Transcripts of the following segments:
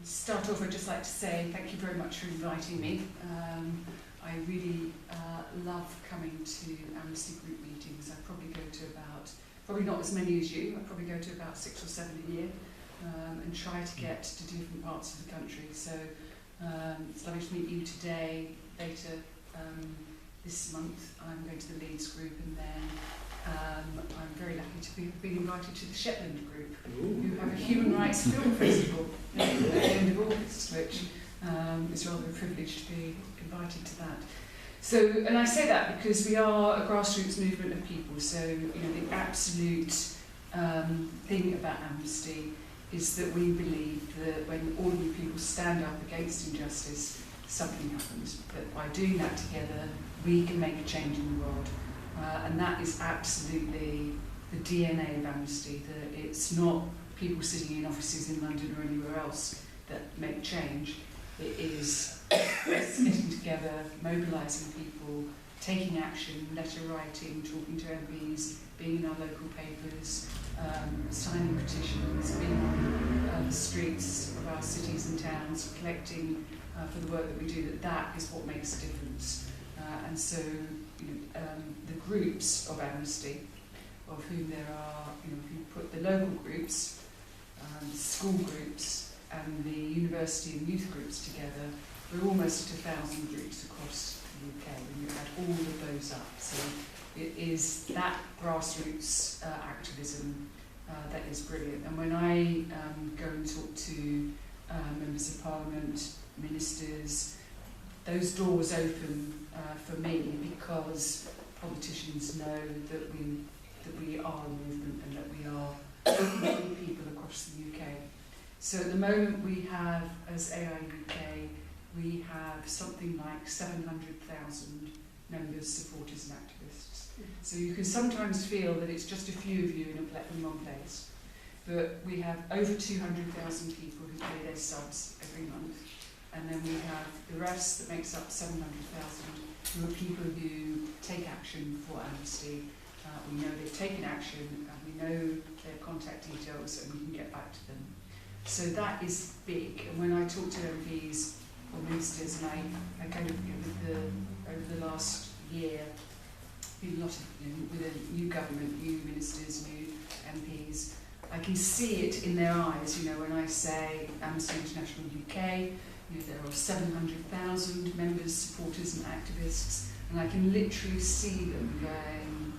Start off, I'd just like to say thank you very much for inviting me. I really love coming to Amnesty Group meetings. I probably go to about, probably not as many as you, I probably go to about 6 or 7 a year and try to get to different parts of the country. So it's lovely to meet you today. Later this month I'm going to the Leeds group, and then I'm very lucky to be invited to the Shetland group, who have a human rights film festival at the end of August, which is rather a privilege to be invited to that. So, and I say that because we are a grassroots movement of people, so the absolute thing about Amnesty is that we believe that when ordinary people stand up against injustice, something happens. But by doing that together, we can make a change in the world. And that is absolutely the DNA of Amnesty, that it's not people sitting in offices in London or anywhere else that make change. It is us getting together, mobilising people, taking action, letter writing, talking to MPs, being in our local papers, signing petitions, being on the streets of our cities and towns, collecting for the work that we do, that is what makes a difference. And so the groups of Amnesty, of whom there are, if you put the local groups, school groups, and the university and youth groups together, we're almost at 1,000 groups across the UK, and you add all of those up. So it is that grassroots activism that is brilliant. And when I go and talk to members of Parliament, ministers, those doors open for me because politicians know that we are a movement and that we are many people across the UK. So at the moment we have, as AI UK, we have something like 700,000 members, supporters and activists. So you can sometimes feel that it's just a few of you in one place, but we have over 200,000 people who pay their subs every month. And then we have the rest that makes up 700,000, who are people who take action for Amnesty. We know they've taken action, and we know their contact details, and we can get back to them. So that is big. And when I talk to MPs or ministers, and I kind of, over the last year, been a lot of, with a new government, new ministers, new MPs, I can see it in their eyes, when I say Amnesty International UK, there are 700,000 members, supporters and activists, and I can literally see them going,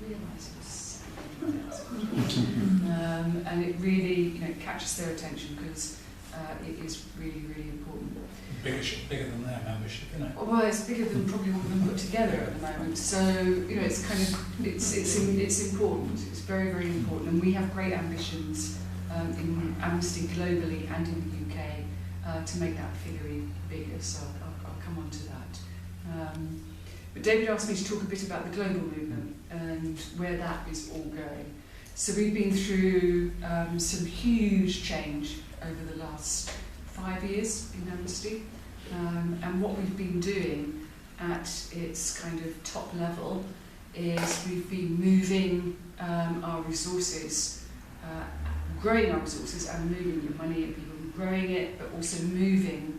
realise it was 700,000. And it really catches their attention because it is really, really important. Bigger than their membership, isn't it? Well, it's bigger than probably what we've put together at the moment. So, it's kind of, it's important. It's very, very important. And we have great ambitions in Amnesty globally and in the UK to make that figure bigger, so I'll come on to that. But David asked me to talk a bit about the global movement and where that is all going. So we've been through some huge change over the last 5 years in Amnesty, and what we've been doing at its kind of top level is we've been moving our resources, growing our resources and moving the money and people, growing it, but also moving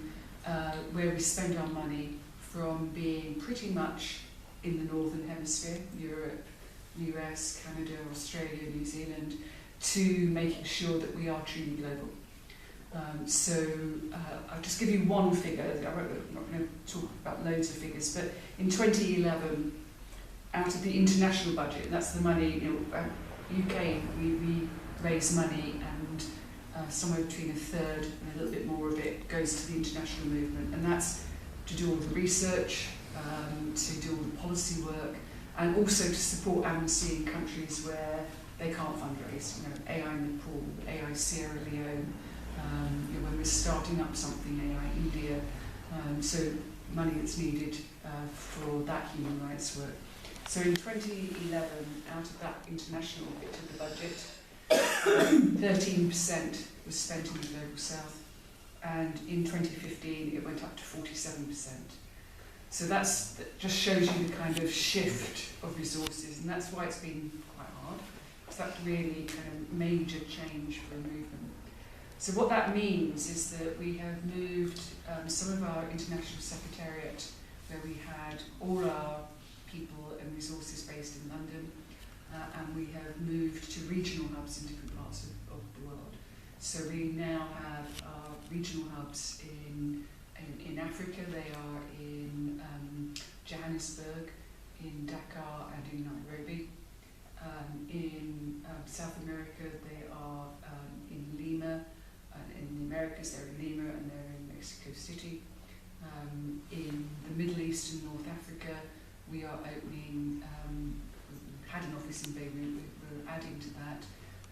where we spend our money from being pretty much in the Northern Hemisphere, Europe, US, Canada, Australia, New Zealand, to making sure that we are truly global. So I'll just give you one figure. I'm not going to talk about loads of figures, but in 2011, out of the international budget, and that's the money, UK, we raise money, and somewhere between a third and a little bit more of it goes to the international movement, and that's to do all the research, to do all the policy work, and also to support Amnesty in countries where they can't fundraise. AI Nepal, AI Sierra Leone, when we're starting up something, AI India, so money that's needed for that human rights work. So in 2011, out of that international bit of the budget, 13% was spent in the Global South, and in 2015 it went up to 47%. So that just shows you the kind of shift of resources, and that's why it's been quite hard, because that's really kind of major change for the movement. So what that means is that we have moved some of our international secretariat, where we had all our people and resources based in London, and we have moved to regional hubs in different parts of the world. So we now have our regional hubs in Africa. They are in Johannesburg, in Dakar and in Nairobi. In South America they are in Lima, in the Americas they're in Lima and they're in Mexico City. In the Middle East and North Africa we are opening, we had an office in Beirut, we're adding to that.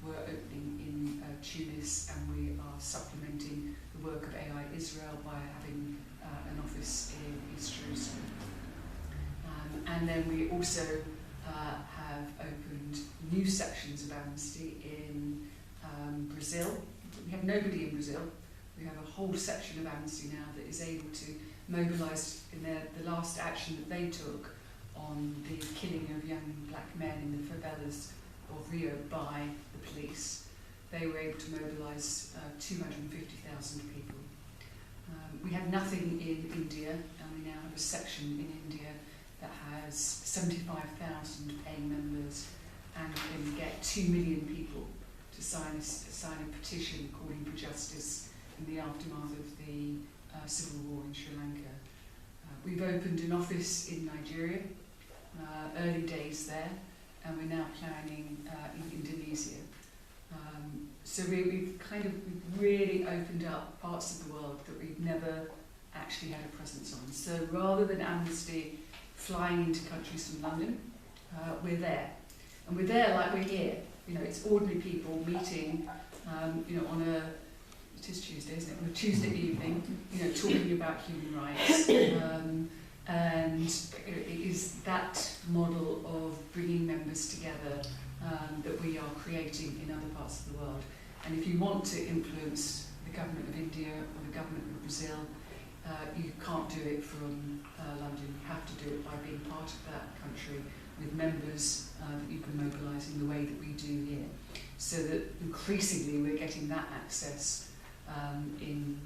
We're opening in Tunis, and we are supplementing the work of AI Israel by having an office in East Jerusalem. And then we also have opened new sections of Amnesty in Brazil. We have nobody in Brazil. We have a whole section of Amnesty now that is able to mobilise in the last action that they took on the killing of young black men in the favelas of Rio by the police. They were able to mobilise 250,000 people. We have nothing in India, and we now have a section in India that has 75,000 paying members and can get 2 million people to sign a petition calling for justice in the aftermath of the civil war in Sri Lanka. We've opened an office in Nigeria, early days there, and we're now planning in Indonesia. So we've really opened up parts of the world that we've never actually had a presence on. So rather than Amnesty flying into countries from London, we're there. And we're there like we're here. You know, it's ordinary people meeting, on it is Tuesday, isn't it? On a Tuesday evening, talking about human rights. And it is that model of bringing members together that we are creating in other parts of the world. And if you want to influence the government of India or the government of Brazil, you can't do it from London. You have to do it by being part of that country with members that you can mobilise in the way that we do here. So that increasingly we're getting that access in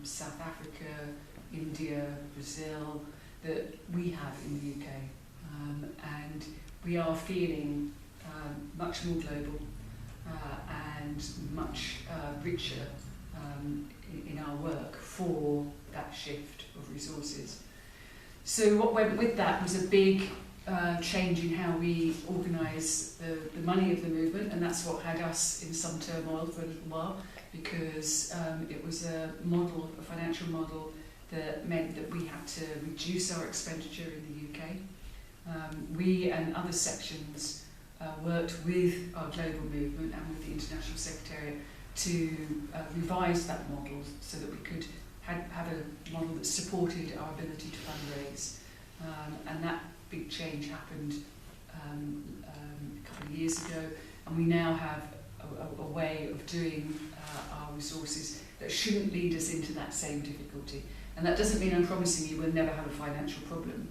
South Africa, India, Brazil, that we have in the UK. And we are feeling much more global and much richer in our work for that shift of resources. So what went with that was a big change in how we organise the money of the movement, and that's what had us in some turmoil for a little while, because it was a financial model that meant that we had to reduce our expenditure in the UK. We and other sections worked with our global movement and with the International Secretariat to revise that model so that we could have a model that supported our ability to fundraise. And that big change happened a couple of years ago, and we now have a way of doing our resources that shouldn't lead us into that same difficulty. And that doesn't mean I'm promising you we'll never have a financial problem.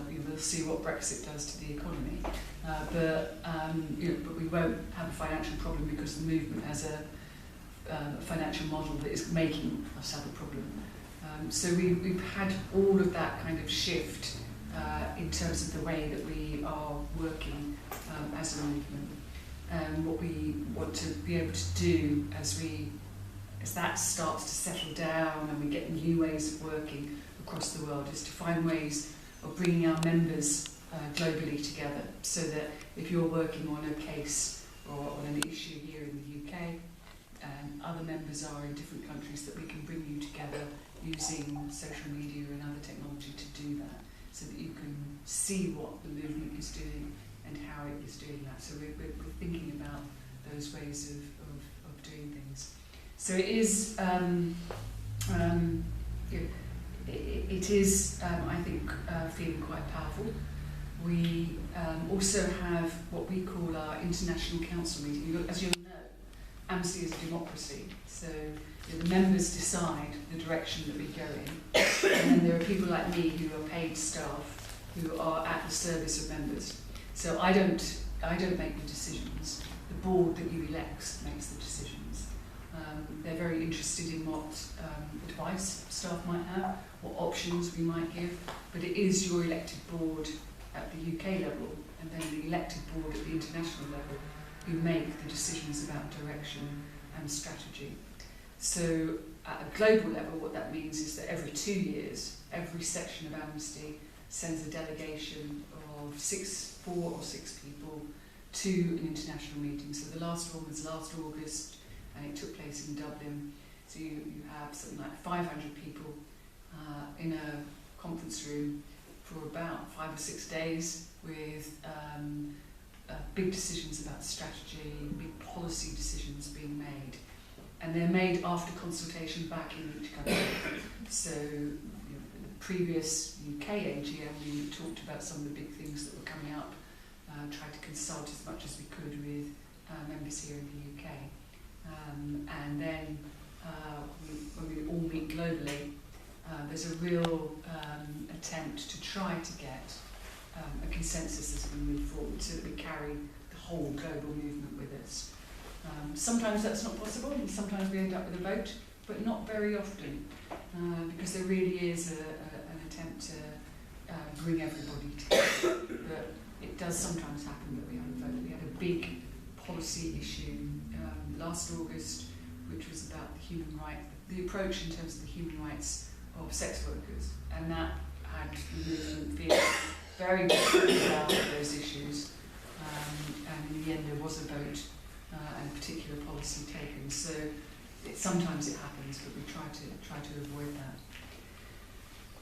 We will see what Brexit does to the economy, but we won't have a financial problem because the movement has a financial model that is making us have a problem. So we've had all of that kind of shift in terms of the way that we are working as a movement. And what we want to be able to do as that starts to settle down and we get new ways of working across the world is to find ways of bringing our members globally together, so that if you're working on a case or on an issue here in the UK and other members are in different countries, that we can bring you together using social media and other technology to do that, so that you can see what the movement is doing and how it is doing that. So we're thinking about those ways of doing things. So it is, it is, I think, feeling quite powerful. We also have what we call our International Council meeting. As you'll know, Amnesty is a democracy, so the members decide the direction that we go in, and then there are people like me who are paid staff who are at the service of members. So I don't make the decisions. The board that you elect makes the decisions. They're very interested in what advice staff might have, what options we might give, but it is your elected board at the UK level and then the elected board at the international level who make the decisions about direction and strategy. So at a global level, what that means is that every 2 years, every section of Amnesty sends a delegation of 4 or 6 people to an international meeting. So the last one was last August, and it took place in Dublin. So you have something like 500 people in a conference room for about 5 or 6 days with big decisions about strategy, big policy decisions being made. And they're made after consultation back in each country. So in the previous UK AGM, we talked about some of the big things that were coming up, tried to consult as much as we could with members here in the UK. And then when we all meet globally, there's a real attempt to try to get a consensus as we move forward so that we carry the whole global movement with us. Sometimes that's not possible, and sometimes we end up with a vote, but not very often, because there really is an attempt to bring everybody together. But it does sometimes happen that we have a vote. We had a big policy issue last August, which was about the approach in terms of the human rights of sex workers, and that had the movement feeling very good about those issues, and in the end there was a vote and a particular policy taken. So sometimes it happens, but we try to avoid that.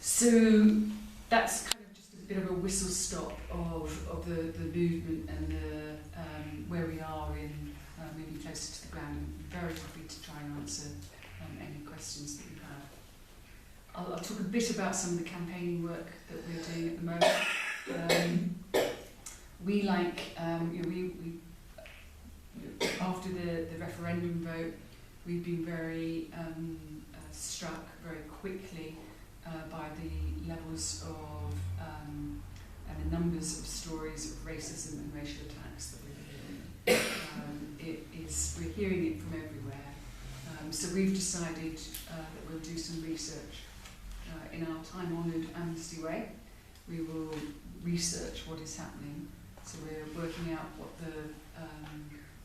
So that's kind of just a bit of a whistle stop of the movement and where we are in moving closer to the ground. I'm very happy to try and answer any questions that you have. I'll talk a bit about some of the campaigning work that we're doing at the moment. We after the referendum vote, we've been very struck very quickly by the levels of and the numbers of stories of racism and racial attacks that we're hearing. We're hearing it from everywhere. So we've decided that we'll do some research in our time-honoured Amnesty way. We will research what is happening. So we're working out what the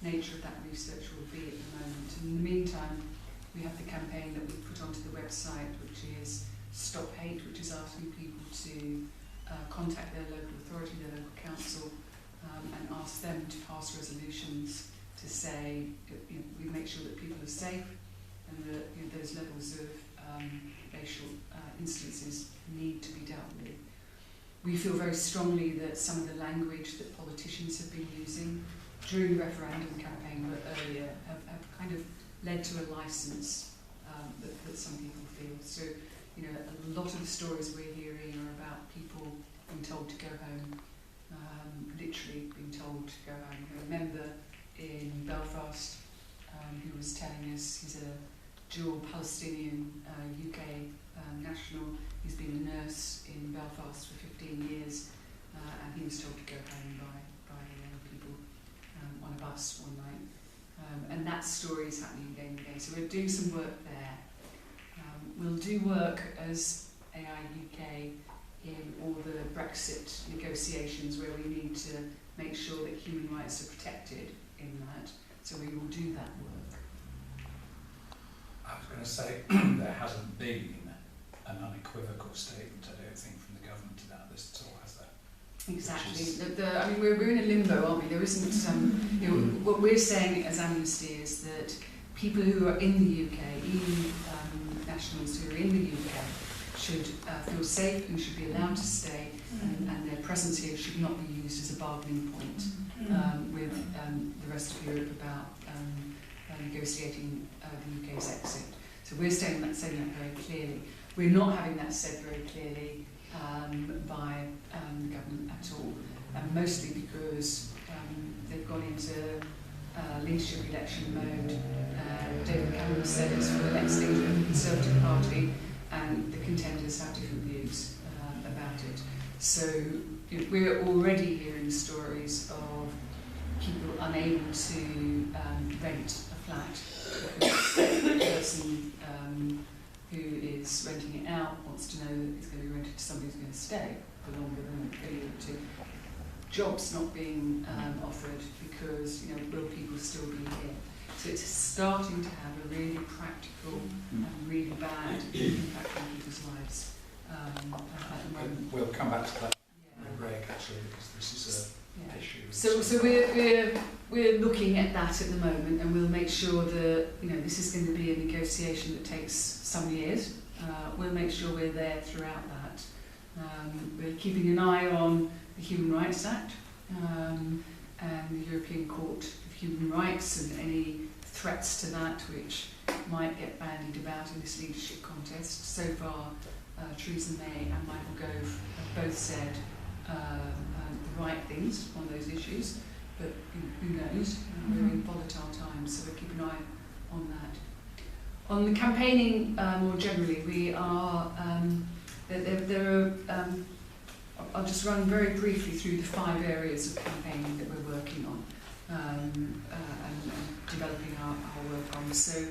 nature of that research will be at the moment. And in the meantime, we have the campaign that we put onto the website, which is Stop Hate, which is asking people to contact their local authority, their local council, and ask them to pass resolutions to say we make sure that people are safe and that those levels of racial instances need to be dealt with. We feel very strongly that some of the language that politicians have been using during the referendum campaign but earlier have kind of led to a licence that some people feel. So, a lot of the stories we're hearing are about people being told to go home, literally being told to go home. A member in Belfast who was telling us he's a dual Palestinian UK national. He's been a nurse in Belfast for 15 years, and he was told to go home by people on a bus one night. And that story is happening again and again. So we're doing some work there. We'll do work as AI UK in all the Brexit negotiations where we need to make sure that human rights are protected in that. So we will do that work. I was going to say there hasn't been an unequivocal statement, I don't think, from the government about this at all, has there? Exactly. We're in a limbo, aren't we? There isn't. What we're saying as Amnesty is that people who are in the UK, EU nationals who are in the UK, should feel safe and should be allowed to stay, and their presence here should not be used as a bargaining point with the rest of Europe about negotiating the UK's exit. So we're saying that very clearly. We're not having that said very clearly by the government at all, and mostly because they've gone into leadership election mode. David Cameron said it's for the next leader of the Conservative Party, and the contenders have different views about it. So we're already hearing stories of people unable to rent a flat because the person who is renting it out wants to know that it's going to be rented to somebody who's going to stay for longer than they're able to. Jobs not being offered because, will people still be here? So it's starting to have a really practical and really bad impact on people's lives at the moment. We'll come back to that, Yeah. Greg, actually, because this is an issue. So we're looking at that at the moment, and we'll make sure that this is going to be a negotiation that takes some years. We'll make sure we're there throughout that. We're keeping an eye on the Human Rights Act and the European Court of Human Rights and any threats to that which might get bandied about in this leadership contest. So far, Theresa May and Michael Gove have both said the right things on those issues, but who knows? We're in volatile times, so we're keeping an eye on that. On the campaigning more generally, we are there are. I'll just run very briefly through the 5 areas of campaigning that we're working on and developing our work on. So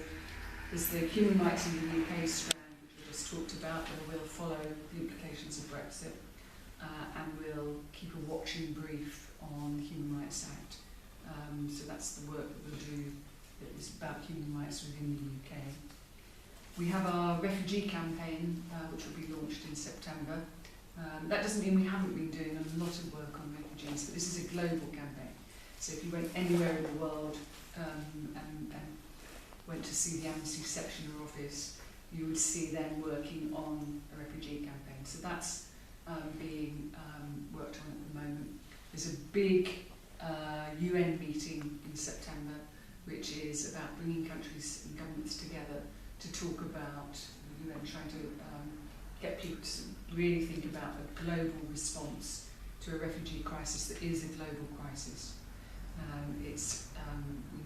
there's the human rights in the UK strand, which we just talked about, where we'll follow the implications of Brexit and we'll keep a watching brief on the Human Rights Act. So that's the work that we'll do that is about human rights within the UK. We have our refugee campaign, which will be launched in September. That doesn't mean we haven't been doing a lot of work on refugees, but this is a global campaign. So if you went anywhere in the world and went to see the Amnesty section or office, you would see them working on a refugee campaign. So that's being worked on at the moment. There's a big UN meeting in September, which is about bringing countries and governments together to talk about the UN trying to get people to really think about a global response to a refugee crisis that is a global crisis. We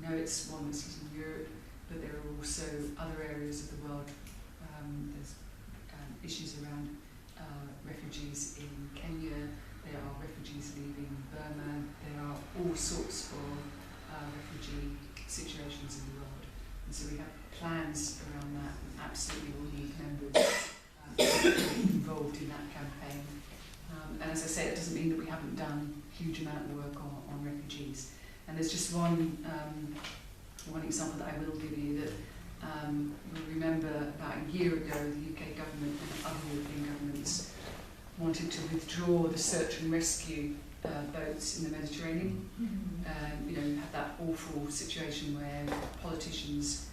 know it's one that's hitting Europe, but there are also other areas of the world. There's issues around refugees in Kenya, there are refugees leaving Burma, there are all sorts of refugee situations in the world. And so we have plans around that, and absolutely will need members involved in that campaign. And as I say, it doesn't mean that we haven't done a huge amount of work on refugees. And there's just one example that I will give you that you'll remember about a year ago the UK government and other European governments wanted to withdraw the search and rescue boats in the Mediterranean. Had that awful situation where politicians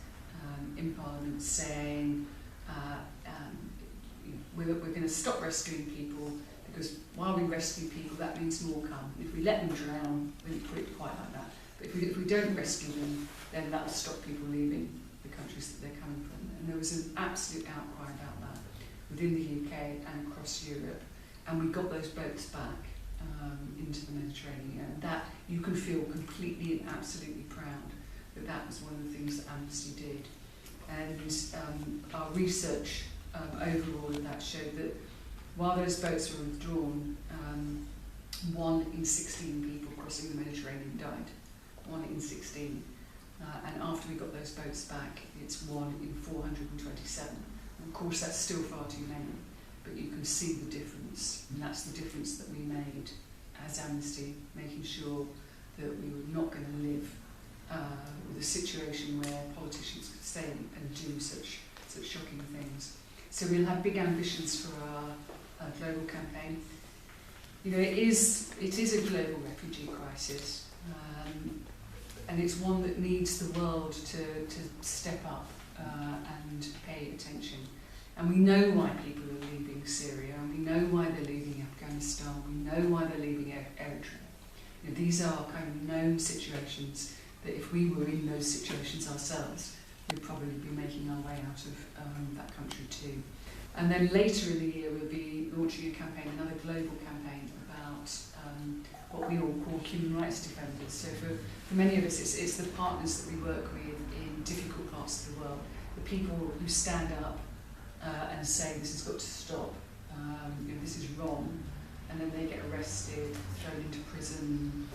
in Parliament saying we're going to stop rescuing people because while we rescue people, that means more come. If we let them drown, we don't put it quite like that. But if we don't rescue them, then that will stop people leaving the countries that they're coming from. And there was an absolute outcry about that within the UK and across Europe. And we got those boats back into the Mediterranean. And that you can feel completely and absolutely proud that that was one of the things that Amnesty did. And our research overall of that showed that while those boats were withdrawn, 1 in 16 people crossing the Mediterranean died. 1 in 16. And after we got those boats back, it's 1 in 427. And of course, that's still far too many, but you can see the difference. And that's the difference that we made as Amnesty, making sure that we were not going to live with a situation where politicians could say and do such shocking things. So we'll have big ambitions for our global campaign. It is a global refugee crisis, and it's one that needs the world to step up and pay attention. And we know why people are leaving Syria, and we know why they're leaving Afghanistan, we know why they're leaving Eritrea. These are kind of known situations that if we were in those situations ourselves, we'd probably be making our way out of that country too. And then later in the year, we'll be launching a campaign, another global campaign about what we all call human rights defenders. So for many of us, it's the partners that we work with in difficult parts of the world, the people who stand up and say this has got to stop, this is wrong, and then they get arrested, thrown into prison,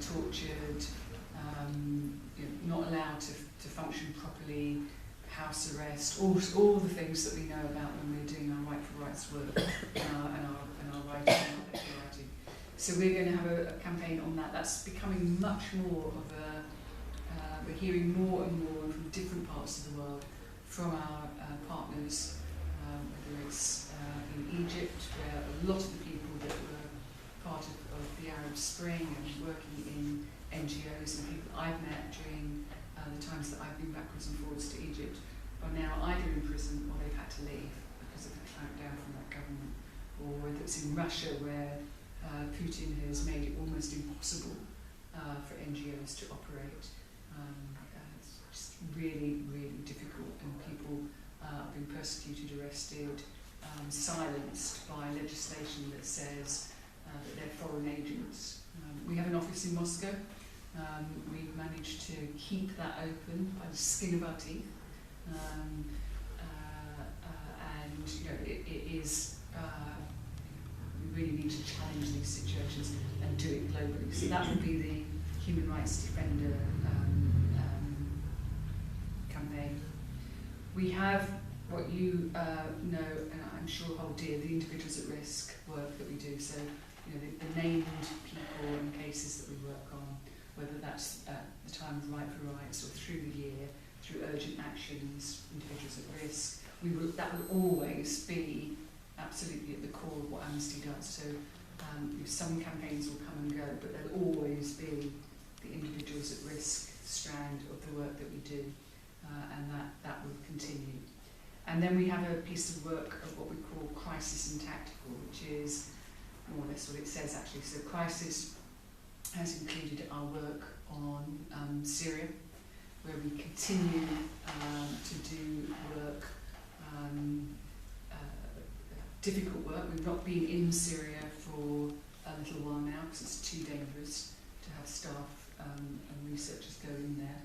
tortured, not allowed to function properly, house arrest, all the things that we know about when we're doing our right for rights work and our writing and our lecture writing. So we're going to have a campaign on that. That's becoming much more of we're hearing more and more from different parts of the world from our partners, whether it's in Egypt, where a lot of the people that were part of the Arab Spring and working in NGOs and people I've met during the times that I've been backwards and forwards to Egypt are now either in prison or they've had to leave because of the clampdown from that government, or whether it's in Russia where Putin has made it almost impossible for NGOs to operate. It's just really, really difficult, and people are being persecuted, arrested, silenced by legislation that says that they're foreign agents. We have an office in Moscow. We've managed to keep that open by the skin of our teeth, and it is. We really need to challenge these situations and do it globally. So that would be the Human Rights Defender campaign. We have what you know, and I'm sure hold dear, the individuals at risk work that we do. So, the named people and cases that we work on, whether that's at the time of Right for Rights or through the year, through urgent actions, individuals at risk, that will always be absolutely at the core of what Amnesty does. So some campaigns will come and go, but there'll always be the individuals at risk strand of the work that we do, and that will continue. And then we have a piece of work of what we call crisis and tactical, which is more or less what it says actually. So crisis has included our work on Syria, where we continue to do work, difficult work. We've not been in Syria for a little while now because it's too dangerous to have staff and researchers go in there.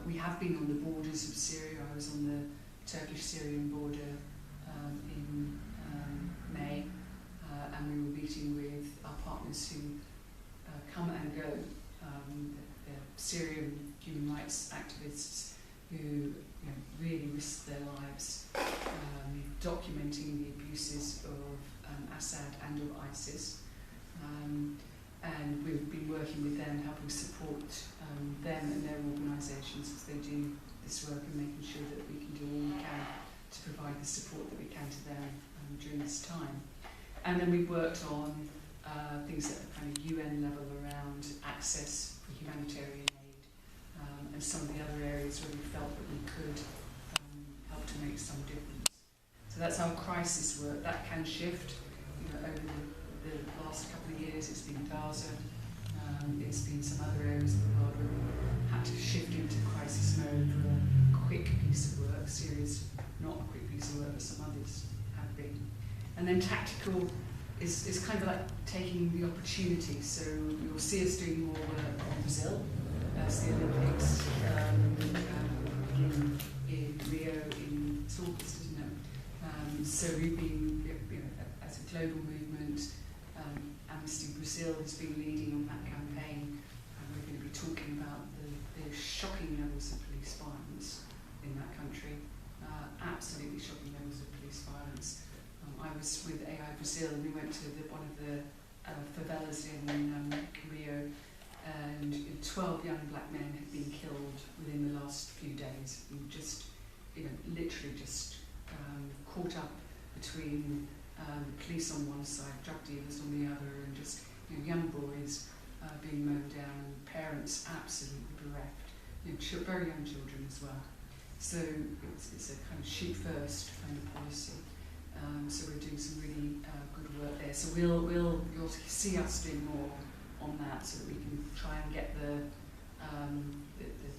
We have been on the borders of Syria. I was on the Turkish-Syrian border in May, and we were meeting with our partners who come and go. They're Syrian human rights activists who really risk their lives documenting the abuses of Assad and of ISIS. And we've been working with them, helping support them and their organisations as they do this work, and making sure that we can do all we can to provide the support that we can to them during this time. And then we've worked on things at the kind of UN level around access for humanitarian aid, and some of the other areas where we felt that we could help to make some difference. So that's our crisis work. That can shift. Over the last couple of years, it's been Gaza. It's been some other areas of the world where we had to shift into crisis mode for a quick piece of work. Syria's not a quick piece of work, but some others have been. And then tactical is kind of like taking the opportunity. So you'll see us doing more work on Brazil as the Olympics in Rio in August, isn't it? So we've been, as a global movement, Amnesty Brazil has been leading on that campaign, and we're going to be talking about the shocking levels of police violence in that country. Absolutely shocking levels of police violence. I was with AI Brazil, and we went to one of the favelas in Rio, and 12 young black men had been killed within the last few days. And just, literally just caught up between police on one side, drug dealers on the other, and just young boys being mown down, and parents absolutely bereft, very young children as well. So it's a kind of shoot first kind of policy. So we're doing some really good work there. So you'll see us doing more on that, so that we can try and get the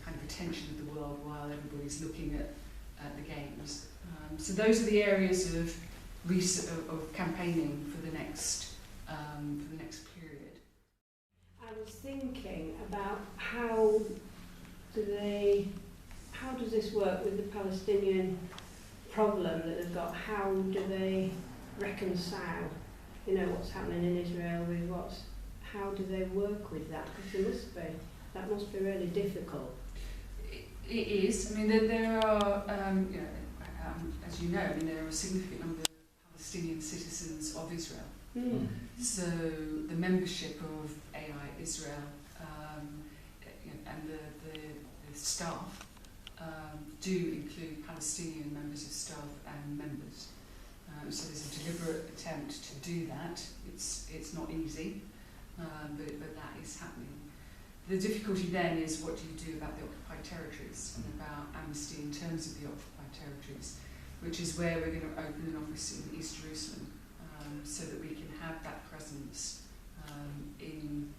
kind of attention of the world while everybody's looking at the games. So those are the areas of campaigning for the next period. I was thinking about how does this work with the Palestinian problem that they've got? How do they reconcile, what's happening in Israel with what's how do they work with that? Because that must be really difficult. It is. I mean, there are, as you know, I mean, there are a significant number of Palestinian citizens of Israel. Mm. So the membership of AI Israel and the staff do include Palestinian members of staff and members. So there's a deliberate attempt to do that. It's not easy, but that is happening. The difficulty then is, what do you do about the occupied territories and about Amnesty in terms of the occupied territories, which is where we're going to open an office in East Jerusalem, so that we can have that presence in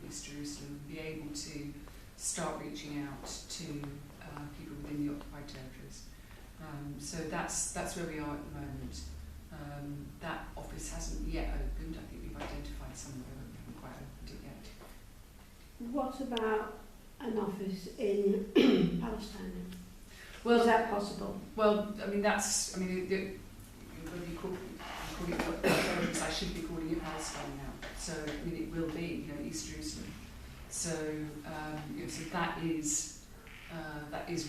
East Jerusalem, be able to start reaching out to people within the occupied territories. So that's where we are at the moment. That office hasn't yet opened. I think we've identified somewhere, but we haven't quite opened it yet. What about an office in Palestine? Well, is that possible? Well, I mean, whether you call it I should be calling it Palestine now. So, I mean, it will be, East Jerusalem. So, so that is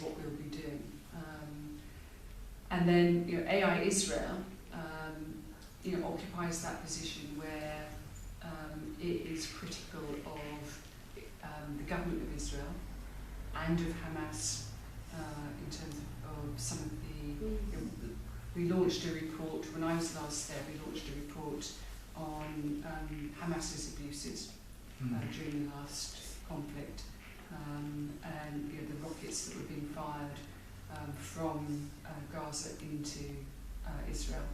what we'll be doing. And then, AI Israel, occupies that position where it is critical of the government of Israel and of Hamas in terms of some of the. We launched a report when I was last there. We launched a report on Hamas's abuses during the last conflict, and the rockets that were being fired from Gaza into Israel,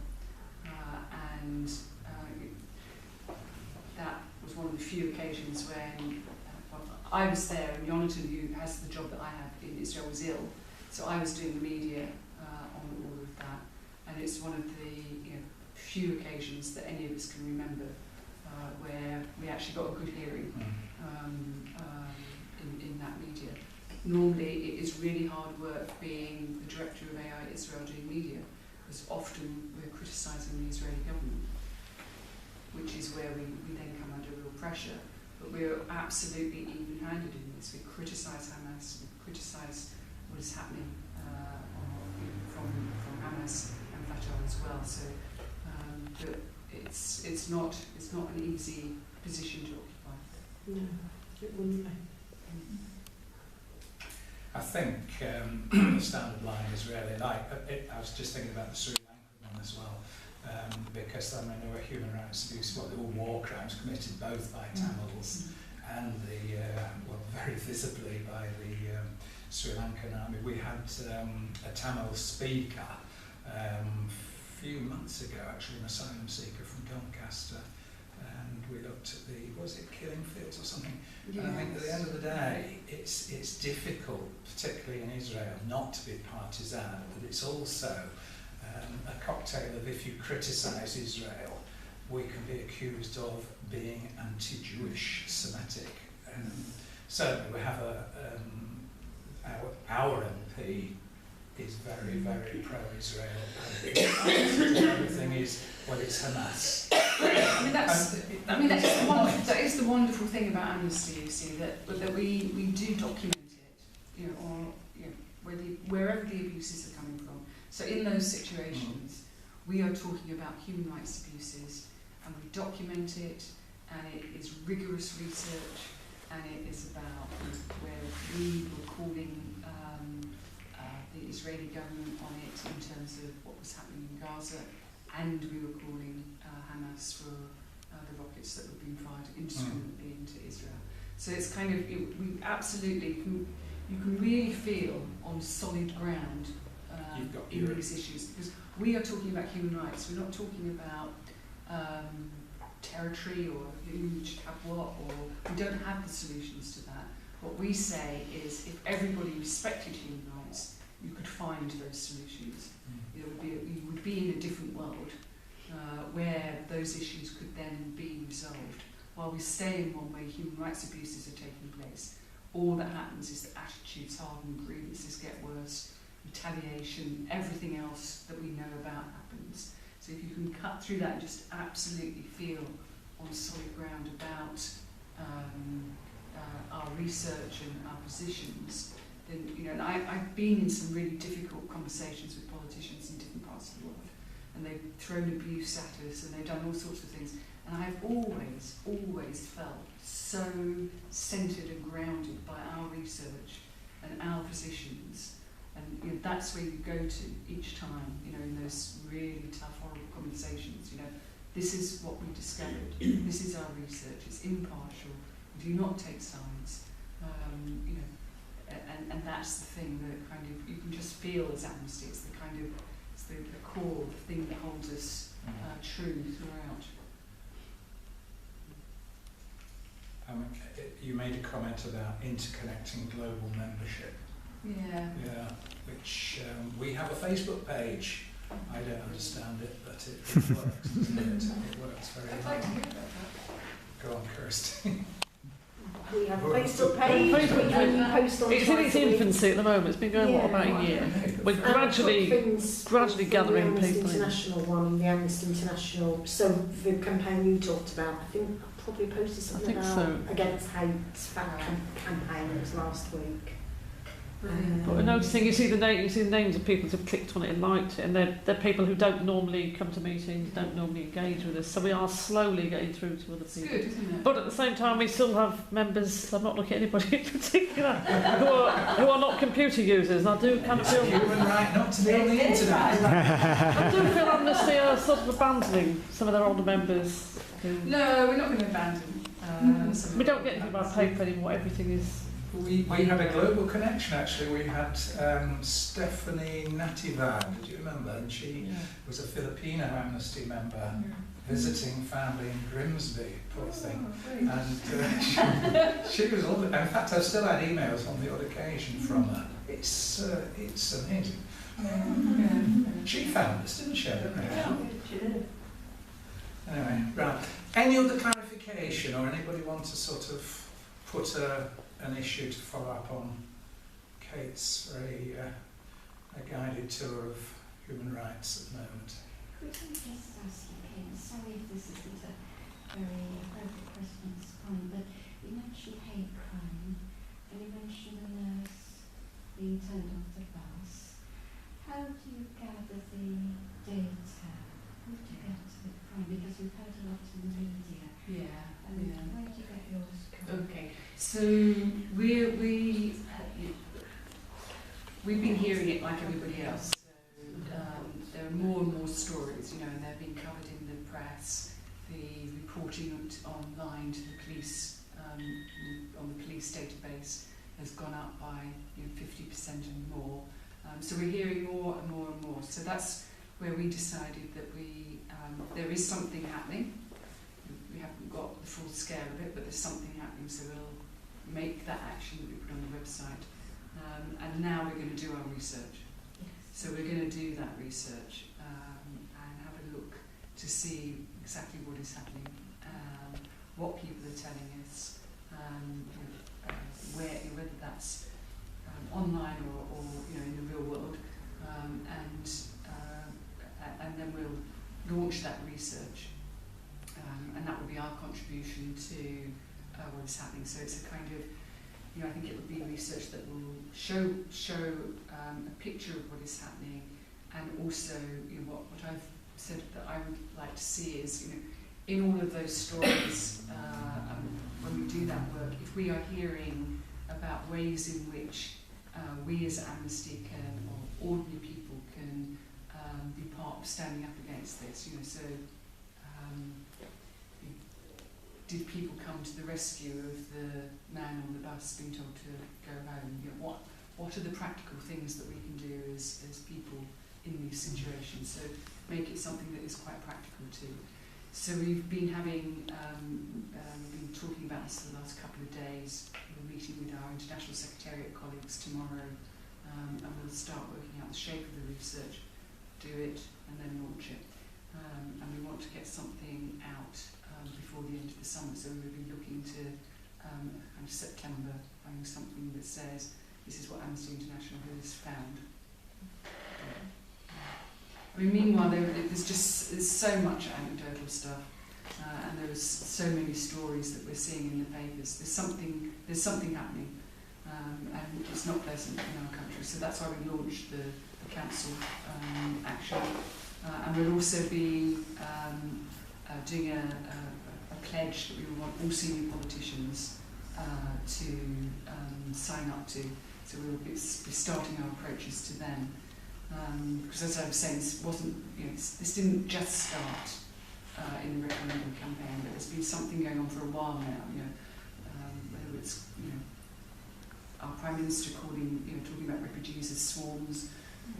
and that was one of the few occasions when I was there, and Jonathan, who has the job that I have in Israel, was ill, so I was doing the media on all of that, and it's one of the few occasions that any of us can remember where we actually got a good hearing in that media. Normally, it is really hard work being the director of AI Israel doing media, because often we're criticising the Israeli government, which is where we then come under real pressure. But we're absolutely even-handed in this. We criticise Hamas, we criticise what is happening from Hamas and Fatah as well. So, but it's not an easy position to occupy. No, it wouldn't be. I think the standard line is really like, I was just thinking about the Sri Lankan one as well, because I mean there were human rights abuse, there were war crimes committed both by Tamils and very visibly by the Sri Lankan army. We had a Tamil speaker a few months ago, actually, an asylum seeker from Doncaster, and we looked at was it killing fields or something? Yes. And I think at the end of the day, it's difficult, particularly in Israel, not to be partisan, but it's also a cocktail of, if you criticise Israel, we can be accused of being anti-Jewish, Semitic. Certainly we have our MP is very, very pro-Israel. Everything is, it's Hamas. That is the wonderful thing about Amnesty, you see, that we do document it, wherever the abuses are coming from. So in those situations, we are talking about human rights abuses, and we document it, and it is rigorous research, and it is about where we were calling the Israeli government on it in terms of what was happening in Gaza, and we were calling Hamas for the rockets that were being fired indiscriminately into Israel. So it's kind of, we absolutely, you can really feel on solid ground in these issues, because we are talking about human rights. We're not talking about territory or who should have what, or we don't have the solutions to that. What we say is, if everybody respected human rights, you could find those solutions. You would be in a different world where those issues could then be resolved. While we stay in one way, human rights abuses are taking place. All that happens is that attitudes harden, grievances get worse, retaliation, everything else that we know about happens. So if you can cut through that and just absolutely feel on solid ground about our research and our positions, then, you know, and I've been in some really difficult conversations with politicians in different parts of the world, and they've thrown abuse at us, and they've done all sorts of things, and I've always felt so centred and grounded by our research and our positions, and, you know, that's where you go to each time, you know, in those really tough, horrible conversations. You know, this is what we discovered, this is our research, it's impartial, we do not take sides, you know, and that's the thing that kind of, you can just feel as Amnesty, it's the kind of, it's the core, the thing that holds us true throughout. You made a comment about interconnecting global membership. Yeah. Yeah, which we have a Facebook page. I don't understand it, but it works, doesn't it? It works very I'd well. like to hear about that. Go on, Kirsty. We have a Facebook page. Facebook We page. only post on It's in its twice a week. infancy at the moment. It's been going, what, about a year? We're gradually gathering the people in. Amnesty International one, the Amnesty International, so the campaign you talked about, I think I probably posted something I think about so. against hate campaign, it was last week. But we're noticing, you see the names of people who've clicked on it and liked it, and they're people who don't normally come to meetings, don't normally engage with us. So we are slowly getting through to other It's people. good, isn't it? But at the same time, we still have members. I'm not looking at anybody in particular who are not computer users. And I do kind of It's a feel. human right not to be on the internet. I do feel Amnesty are sort of abandoning some of their older members. No, we're not going to abandon. some We of don't the get anything by members. paper anymore. Everything is. We had a global connection actually. We had Stephanie Nativad, did you remember? And she was a Filipino Amnesty member visiting family in Grimsby, poor thing. Oh, And she was lovely. In fact, I've still had emails on the odd occasion from her. It's amazing. She found us, didn't she? I don't know. Anyway, right. Any other clarification or anybody want to sort of put an issue to follow up on Kate's very a guided tour of human rights at the moment? Could I just ask you, Kate, sorry if this isn't a very appropriate question at this point, but you mentioned hate crime, and you mentioned the nurse being turned off the bus. How do you gather the data? How do you get to the crime? Because we've heard a lot in the media. Yeah. And where do you get yours from? Okay, so we've been hearing it like everybody else. So, there are more and more stories, you know, and they're being covered in the press. The reporting online to the police, on the police database, has gone up by 50% and more. So we're hearing more and more and more. So that's where we decided that there is something happening. We haven't got the full scale of it, but there's something happening, so we'll make that action that we put on the website. And now we're going to do our research. So we're going to do that research and have a look to see exactly what is happening, what people are telling us, whether that's online or in the real world, and then we'll launch that research. And that will be our contribution to what is happening. So it's a kind of, I think it will be research that will show a picture of what is happening, and also what I've said that I would like to see is in all of those stories, when we do that work, if we are hearing about ways in which we as Amnesty can, or ordinary people can be part of standing up against this, so. Did people come to the rescue of the man on the bus being told to go home? What are the practical things that we can do as people in these situations? So make it something that is quite practical too. So we've been having, been talking about this for the last couple of days. We're meeting with our International Secretariat colleagues tomorrow, and we'll start working out the shape of the research, do it, and then launch it. And we want to get something out before the end of the summer, so we'll be looking to kind of September, having something that says this is what Amnesty International has found. Meanwhile, there's so much anecdotal stuff. and there's so many stories that we're seeing in the papers. There's something happening, and it's not pleasant in our country. So that's why we launched the council action, and we'll also be doing a pledge that we want all senior politicians to sign up to. So we'll be starting our approaches to them. Because as I was saying, this didn't just start in the referendum campaign, but there's been something going on for a while now. Whether it's our Prime Minister talking about refugees as swarms,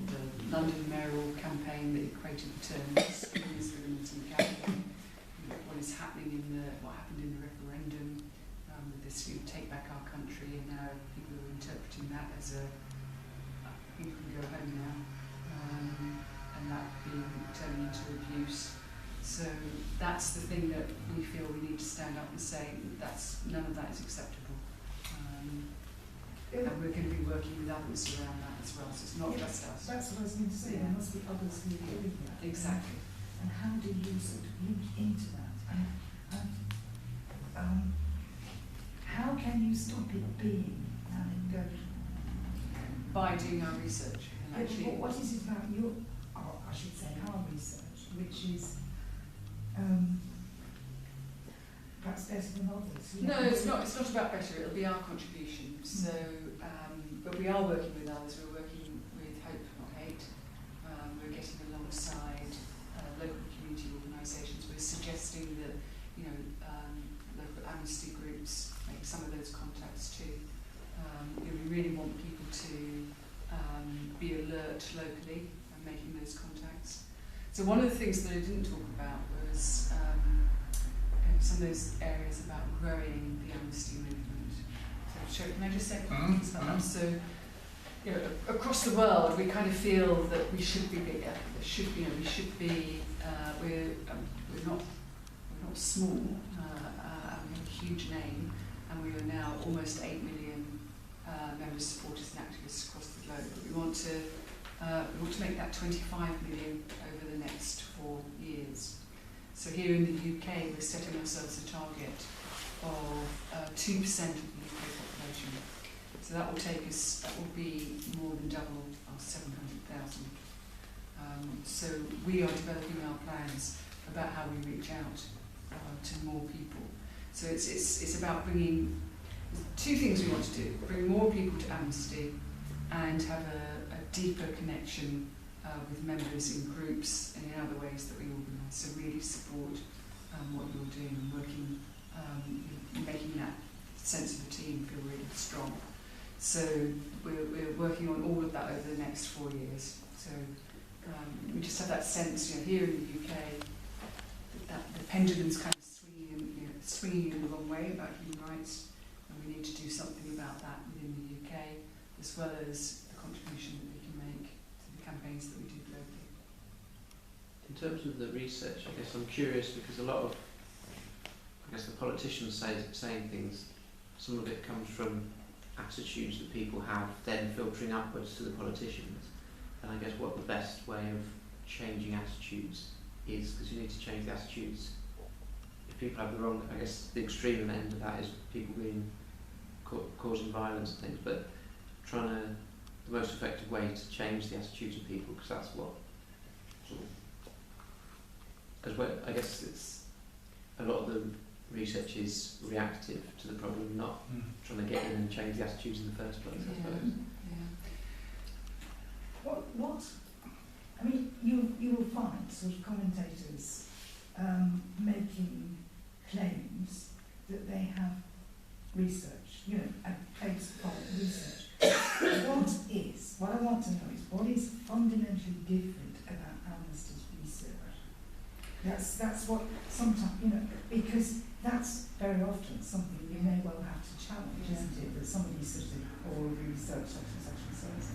the London mayoral campaign that equated the term extremist campaign, what is happening what happened in the referendum with this take back our country, and now people are interpreting that as you can go home now, and that turning into abuse. So that's the thing that we feel we need to stand up and say none of that is acceptable. And we're going to be working with others around that as well, so it's not just us. That's what I was going to say, there must be others who are doing that. Exactly. And how do you sort of link into that? How can you stop it being anecdotal? By doing our research. And actually, What is it about your, or I should say our research, which is perhaps better than others? no, it's not about better, it'll be our contribution. So, but we are working with others, we're working with Hope Not Hate, we're getting alongside local community organisations. We're suggesting that, local amnesty groups make some of those contacts too. We really want people to be alert locally and making those contacts. So one of the things that I didn't talk about was some of those areas about growing the amnesty movement. So can I just say a couple of things about that? So, across the world, we kind of feel that we should be bigger. We should be. We're not small. We have a huge name, and we are now almost 8 million members, supporters, and activists across the globe. But we want to make that 25 million over the next 4 years. So here in the UK, we're setting ourselves a target of 2% of the UK population. So that will be more than double our 700,000. So we are developing our plans about how we reach out to more people. So it's about bringing two things we want to do: bring more people to Amnesty and have a deeper connection with members in groups and in other ways that we organise. So really support what you're doing and working, making that sense of a team feel really strong. So we're working on all of that over the next 4 years. So we just have that sense, here in the UK, that the pendulum's kind of swinging in the wrong way about human rights, and we need to do something about that within the UK, as well as the contribution that we can make to the campaigns that we do globally. In terms of the research, I guess I'm curious because a lot of, the politicians saying things, some of it comes from attitudes that people have then filtering upwards to the politicians. And I guess what the best way of changing attitudes is, because you need to change the attitudes. If people have the wrong, the extreme end of that is people being causing violence and things, but the most effective way to change the attitudes of people, because that's what it's a lot of the research is reactive to the problem, not trying to get in and change the attitudes in the first place, I suppose. You will find sort of commentators making claims that they have research, and claims from research. What I want to know is what is fundamentally different about Amnesty's research. That's what sometimes, because that's very often something you may well have to challenge, isn't it? That somebody sort of, research such and such and such.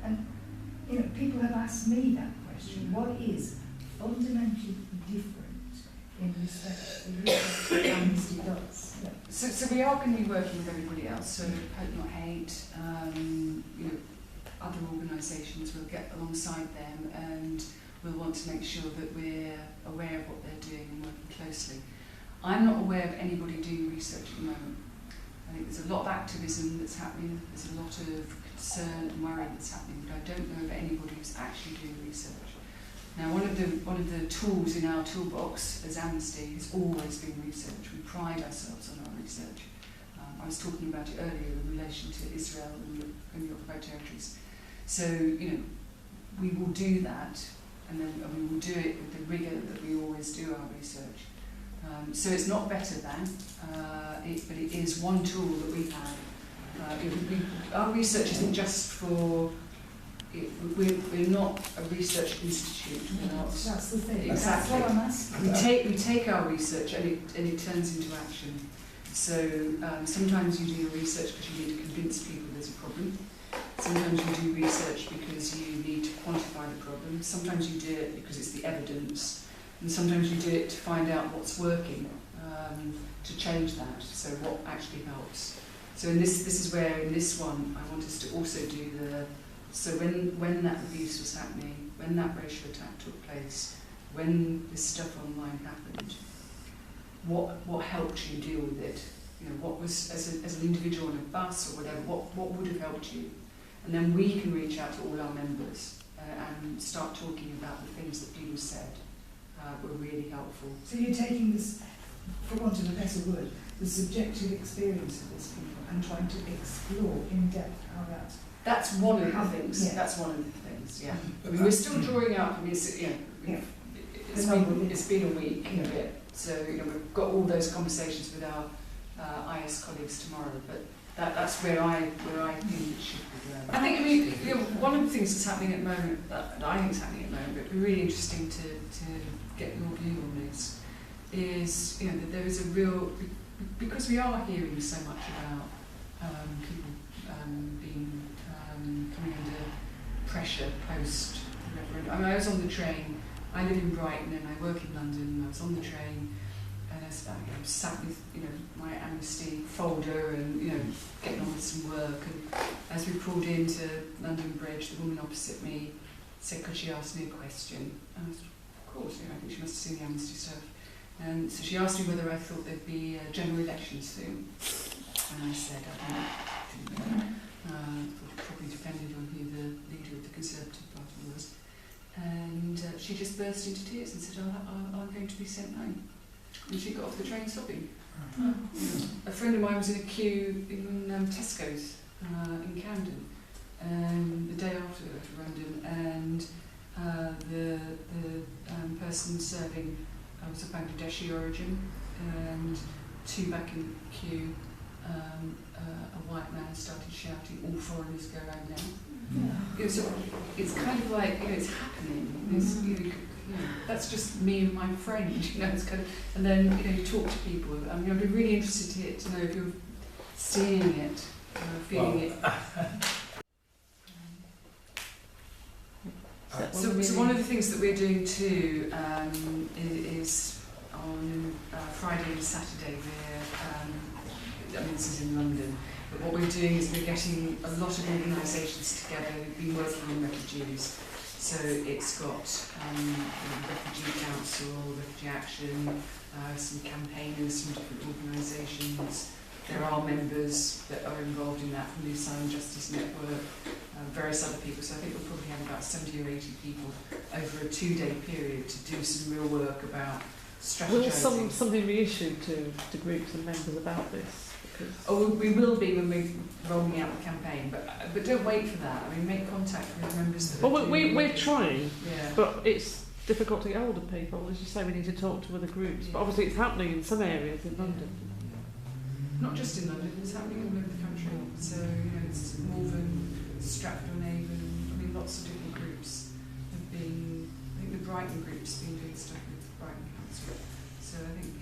And people have asked me that question: what is fundamentally different in respect to the research that Amnesty does? Yeah. So we are going to be working with everybody else. So Hope Not Hate, other organisations, will get alongside them, and we'll want to make sure that we're aware of what they're doing and working closely. I'm not aware of anybody doing research at the moment. I think there's a lot of activism that's happening, there's a lot of concern and worry that's happening, but I don't know of anybody who's actually doing research. Now, one of the tools in our toolbox as Amnesty has always been research. We pride ourselves on our research. I was talking about it earlier in relation to Israel and the occupied territories. So, you know, we will do that, and we will do it with the rigour that we always do our research. So it's not better than, but it is one tool that we have. Our research isn't just for. We're not a research institute. We're not. That's the thing. Exactly. That's what I'm asking. We take our research and it turns into action. So sometimes you do your research because you need to convince people there's a problem. Sometimes you do research because you need to quantify the problem. Sometimes you do it because it's the evidence. And sometimes you do it to find out what's working, to change that, so what actually helps. So in this is where, in this one, I want us to also do so when that abuse was happening, when that racial attack took place, when this stuff online happened, what helped you deal with it? You know, what was, as an individual on a bus or whatever, what would have helped you? And then we can reach out to all our members and start talking about the things that people said were really helpful. So you're taking this, for want of a better word, the subjective experience of these people and trying to explore in depth how that. That's one of the things. Yeah. That's one of the things. Yeah. I mean, we're still drawing out. I mean, it's been a week and a bit. So you know, we've got all those conversations with our IS colleagues tomorrow. But that's where I think it should be going. I think, I mean, you know, one of the things that's happening at the moment, that I think is happening at the moment, but it'd be really interesting to get your view on this, is, you know, that there is a real, because we are hearing so much about people being coming under pressure post the referendum. I mean, I was on the train. I live in Brighton and I work in London. And I was on the train. And I sat with, you know, my Amnesty folder and, you know, getting on with some work. And as we pulled into London Bridge, the woman opposite me said, could she ask me a question? And I said, of course, you know, I think she must have seen the Amnesty stuff. And so she asked me whether I thought there'd be general elections soon. And I said, I didn't know. Probably depended on who the leader of the Conservative Party was. And she just burst into tears and said, I'm going to be sent home. And she got off the train sobbing. A friend of mine was in a queue in Tesco's in Camden the day after the referendum, and the person serving was of Bangladeshi origin, and two back in the queue, a white man started shouting, all foreigners go home now. It's kind of like, you know, it's happening. It's, you know, that's just me and my friend, you know, it's kind of, and then, you know, you talk to people. I mean, I'd be really interested to know if you're seeing it, feeling it. So one of the things that we're doing too is on Friday and Saturday, I mean, this is in London, but what we're doing is we're getting a lot of organisations together who've been working on refugees. So it's got the Refugee Council, Refugee Action, some campaigners from different organisations. There are members that are involved in that from the Asylum Justice Network, various other people. So I think we'll probably have about 70 or 80 people over a 2-day period to do some real work about strategising. Will something be issued to groups and members about this? Oh, we will be when we're rolling out the campaign, but don't wait for that. I mean, make contact with members that well, we're trying, yeah. But it's difficult to get hold of people. As you say, we need to talk to other groups. Yeah. But obviously it's happening in some areas in London. Not just in London, it's happening all over the country. So, you know, it's Malvern, Stratford-on-Avon, I mean, lots of different groups have been, I think the Brighton group's been doing stuff with Brighton Council. So I think,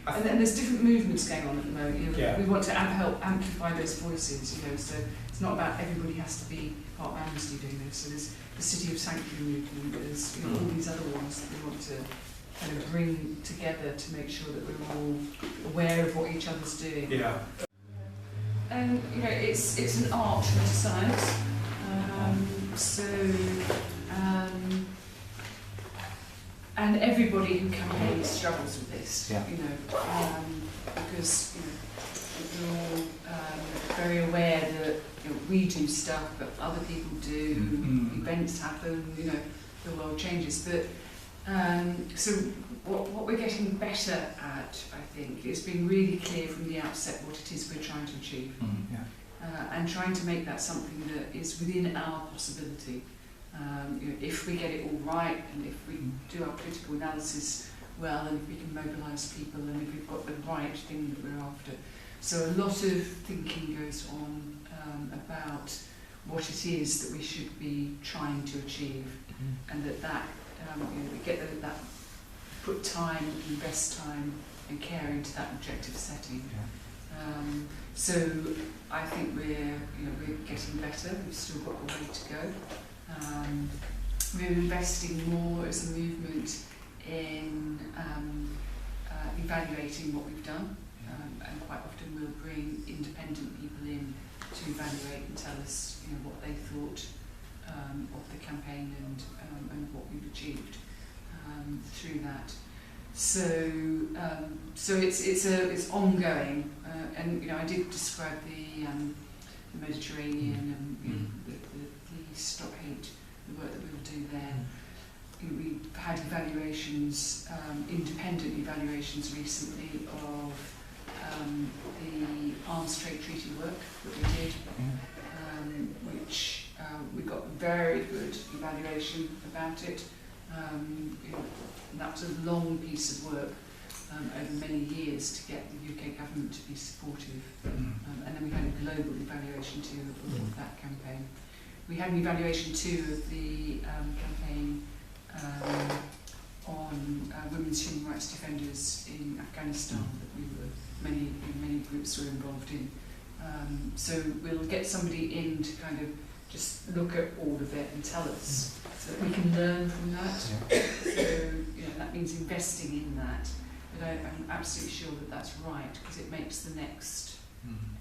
and there's different movements going on at the moment. You know, yeah. We want to help amplify those voices, you know, so it's not about everybody has to be part of Amnesty doing this. So there's the City of Sanctuary movement, there's, you know, all these other ones that we want to kind of bring together to make sure that we're all aware of what each other's doing. Yeah. And you know, it's an art, not a science. And and everybody who campaigns struggles with this, Yeah. you know, because we're all very aware that we do stuff, but other people do, events happen, the world changes. But so what we're getting better at, I think, is being really clear from the outset what it is we're trying to achieve, and trying to make that something that is within our possibility. If we get it all right, and if we do our critical analysis well, and if we can mobilise people, and if we've got the right thing that we're after. So a lot of thinking goes on about what it is that we should be trying to achieve, and that we get that put time, invest time and care into that objective setting. So I think we're getting better. We've still got a way to go. We're investing more as a movement in evaluating what we've done, and quite often we'll bring independent people in to evaluate and tell us what they thought of the campaign and what we've achieved through that. So it's ongoing, and I did describe the Mediterranean and the Stop Hate, the work that we'll do there. We've had evaluations, independent evaluations recently of the Arms Trade Treaty work that we did, which we got very good evaluation about it. And that was a long piece of work over many years to get the UK government to be supportive. And then we had a global evaluation too of that campaign. We had an evaluation too of the campaign on women's human rights defenders in Afghanistan that many groups were involved in. So we'll get somebody in to kind of just look at all of it and tell us, so that we can learn from that. So that means investing in that. But I'm absolutely sure that that's right, because it makes the next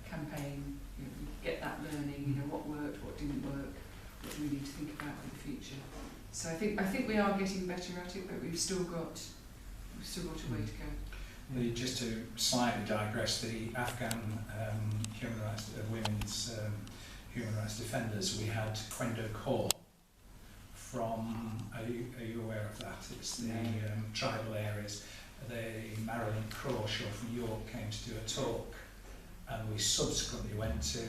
campaign, we get that learning, what worked, what didn't work, what we need to think about for the future. So I think we are getting better at it, but we've still got a way to go. Just to slightly digress, the Afghan human rights, women's human rights defenders, we had Kwendo Kaur from, are you aware of that? It's the tribal areas. Marilyn Crawshaw from York came to do a talk, and we subsequently went to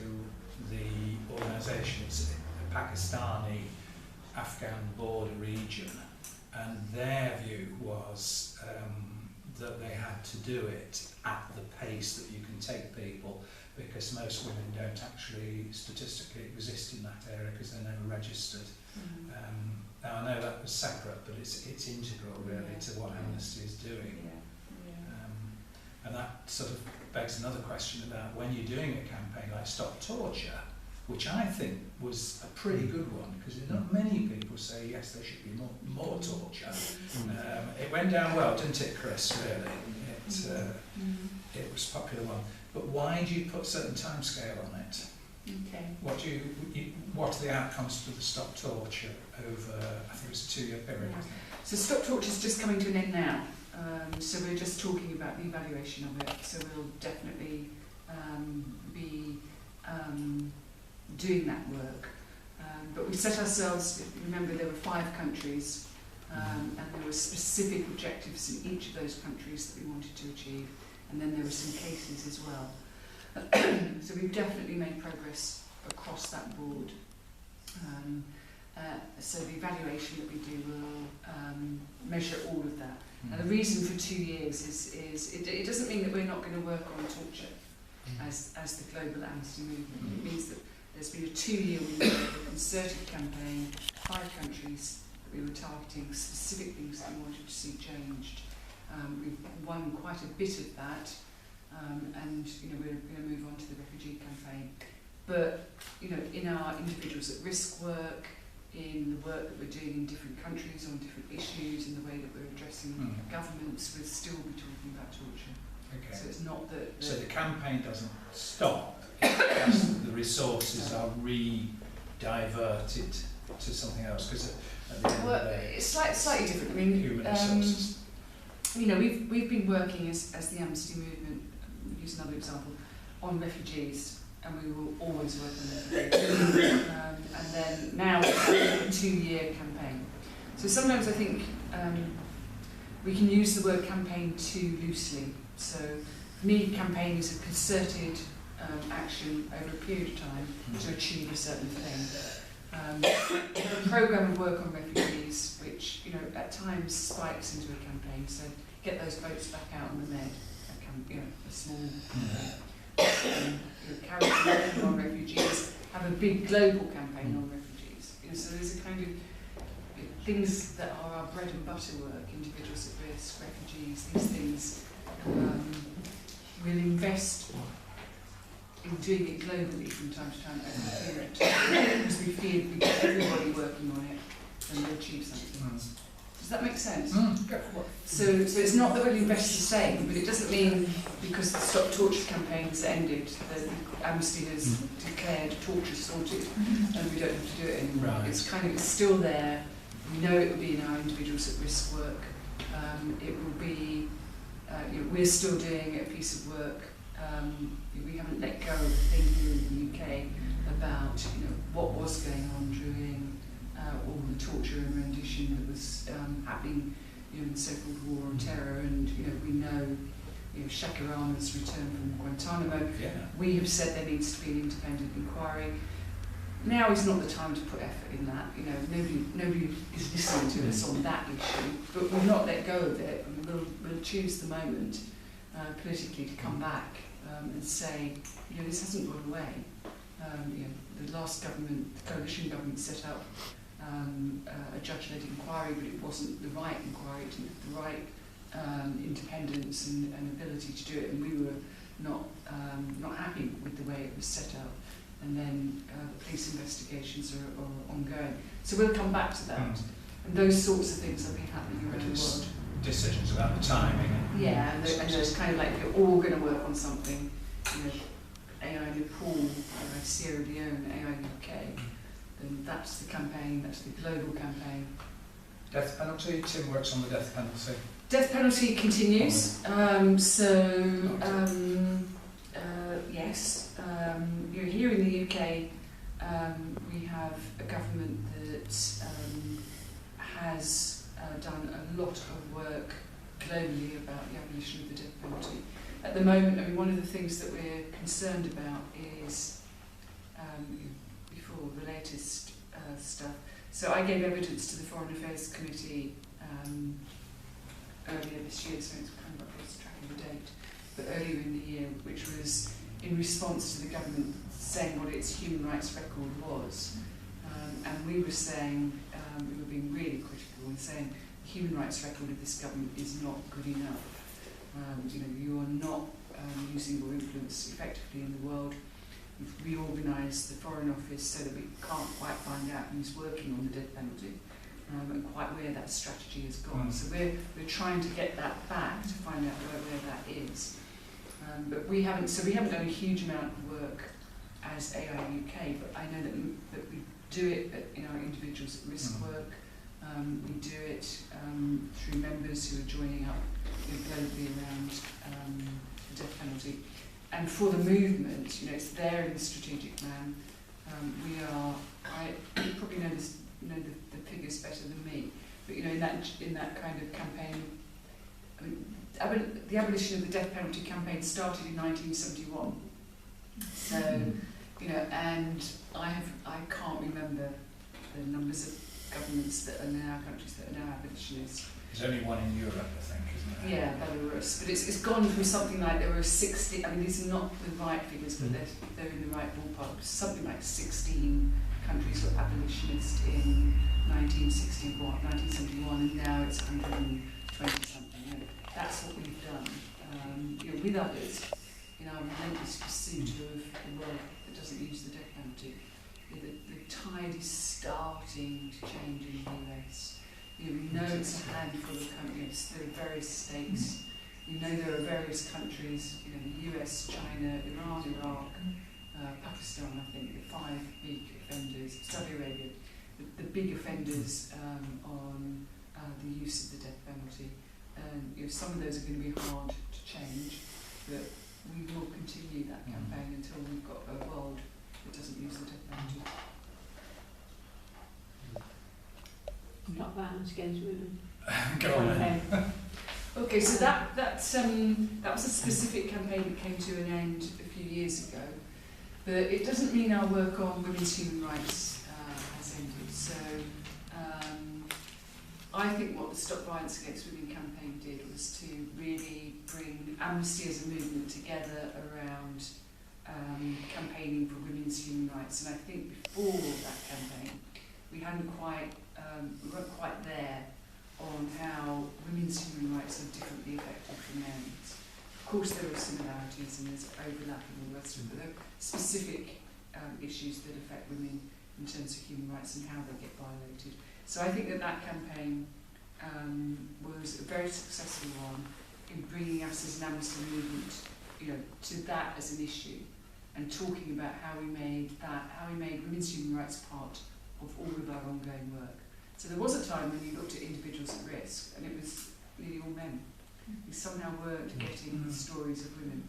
the organisation's Pakistani Afghan border region, and their view was that they had to do it at the pace that you can take people, because most women don't actually statistically exist in that area because they're never registered. Now I know that was separate, but it's integral really to what Amnesty is doing. And that sort of begs another question about when you're doing a campaign like Stop Torture, which I think was a pretty good one, because not many people say yes, there should be more torture. It went down well, didn't it, Chris? Really, it was a popular one. But why do you put certain timescale on it? Okay. What are the outcomes for the Stop Torture over? I think it was a 2-year period. So Stop Torture is just coming to an end now. So we're just talking about the evaluation of it. So we'll definitely be doing that work. But we set ourselves, remember there were 5 countries, and there were specific objectives in each of those countries that we wanted to achieve, and then there were some cases as well. So we've definitely made progress across that board. So the evaluation that we do will measure all of that. And the reason for 2 years is it doesn't mean that we're not going to work on torture as the global Amnesty movement. It means that there's been a 2-year concerted campaign, 5 countries that we were targeting, specific things that we wanted to see changed. We've won quite a bit of that, and we're going to move on to the refugee campaign. But in our individuals at risk work, in the work that we're doing in different countries on different issues, in the way that we're addressing governments, we'll still be talking about torture. Okay. So it's not that. So the campaign doesn't stop. It's just the resources are re-diverted to something else? Because at the end Well, of the day, it's slightly different. I mean, human resources. you know, we've been working as the Amnesty movement, use another example, on refugees, and we will always work on refugees. And then now it's a 2-year campaign. So sometimes I think we can use the word campaign too loosely. So for me, campaign is a concerted action over a period of time to achieve a certain thing. We have a programme of work on refugees, which, you know, at times spikes into a campaign. So get those boats back out on the Med, a small campaign on refugees, have a big global campaign on refugees. You know, so there's a kind of things that are our bread and butter work, individuals at risk, refugees, these things. We'll invest in doing it globally from time to time over a period of time, because we feel if we get everybody working on it, then we'll achieve something. Does that make sense? So it's not that we'll invest the same, but it doesn't mean because the Stop Torture campaign has ended that Amnesty has declared torture sorted and we don't have to do it anymore. Right. It's still there. We know it will be in our individuals at risk work. It will be, we're still doing a piece of work. We haven't let go of the thing here in the UK about what was going on during all the torture and rendition that was happening in the so-called war on terror, and we know Shakarama's return from Guantanamo. Yeah. We have said there needs to be an independent inquiry. Now is not the time to put effort in that. Nobody is listening to us on that issue, but we'll not let go of it, and we'll choose the moment politically to come back and say, this hasn't gone away. The last government, the coalition government, set up a judge-led inquiry, but it wasn't the right inquiry, it didn't have the right independence and ability to do it, and we were not happy with the way it was set up. And then the police investigations are ongoing. So we'll come back to that. And those sorts of things have been happening around the world. Decisions about the timing. Yeah, and there's kind of like, we're all going to work on something. AI Nepal, AI Sierra Leone, AI UK. And that's the campaign, that's the global campaign. Death penalty, Tim works on the death penalty. Death penalty continues. Yes. Here in the UK, we have a government that has done a lot of work globally about the abolition of the death penalty. At the moment, one of the things that we're concerned about is, before the latest stuff, so I gave evidence to the Foreign Affairs Committee earlier this year, so it's kind of lost track of the date, but earlier in the year, which was in response to the government saying what its human rights record was. And we were saying, we were being really critical and saying the human rights record of this government is not good enough. You are not using your influence effectively in the world. We've reorganised the Foreign Office so that we can't quite find out who's working on the death penalty and quite where that strategy has gone. So we're trying to get that back to find out where that is. But we haven't done a huge amount of work as AI UK, but I know that we do it in our individuals at risk work. We do it through members who are joining up globally around the death penalty. And for the movement, it's there in the strategic plan. You probably know the figures better than me, but in that kind of campaign, the abolition of the death penalty campaign started in 1971. So, and I can't remember the numbers of governments that are now countries that are now abolitionists. There's only one in Europe, I think, isn't there? Yeah, Belarus. But it's gone from something like there were 60. These are not the right figures, but they're in the right ballpark. Something like 16 countries were abolitionist in 1971, and now it's 120 something. That's what we've done. With others, in our relentless pursuit of a world that doesn't use the death penalty. The tide is starting to change in the US. We know it's a handful of countries. There are various states. There are various countries. The US, China, Iran, Iraq, Pakistan. I think the 5 big offenders. Saudi Arabia. the big offenders on the use of the death penalty. And some of those are going to be hard to change, but we will continue that campaign until we've got a world that doesn't use the death penalty. Not violence against women. Go on then. Okay, so that was a specific campaign that came to an end a few years ago, but it doesn't mean our work on women's human rights has ended. So I think what the Stop Violence Against Women campaign did was to really bring Amnesty as a movement together around campaigning for women's human rights. And I think before that campaign, we weren't quite there on how women's human rights are differently affected from men's. Of course there are similarities and there's overlap and all the rest of it, but there are specific issues that affect women in terms of human rights and how they get violated. So I think that campaign was a very successful one in bringing us as an Amnesty movement, to that as an issue, and talking about how we made women's human rights part of all of our ongoing work. So there was a time when you looked at individuals at risk, and it was nearly all men. We somehow weren't getting the stories of women.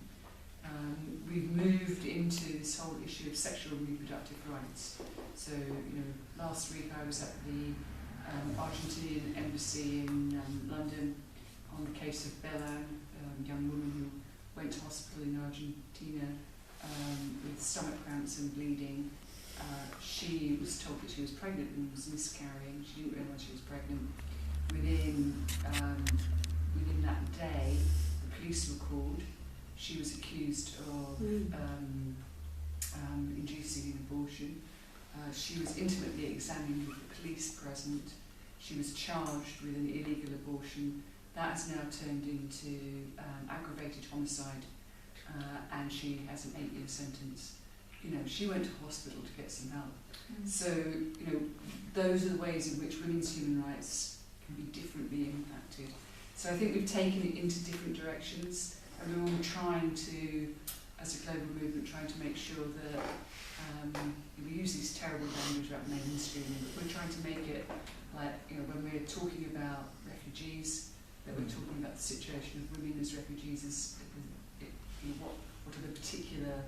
We've moved into this whole issue of sexual and reproductive rights. So, last week I was at the Argentinian embassy in London on the case of Bella, a young woman who went to hospital in Argentina with stomach cramps and bleeding. She was told that she was pregnant and was miscarrying. She didn't realise she was pregnant. Within that day, the police were called. She was accused of inducing an abortion. She was intimately examined with the police present. She was charged with an illegal abortion. That has now turned into aggravated homicide, and she has an 8-year sentence. She went to hospital to get some help. So, those are the ways in which women's human rights can be differently impacted. So I think we've taken it into different directions, and we're all trying to, as a global movement, trying to make sure that we use these terrible language about mainstreaming, but we're trying to make it like, when we're talking about refugees, that we're talking about the situation of women as refugees, what are the particular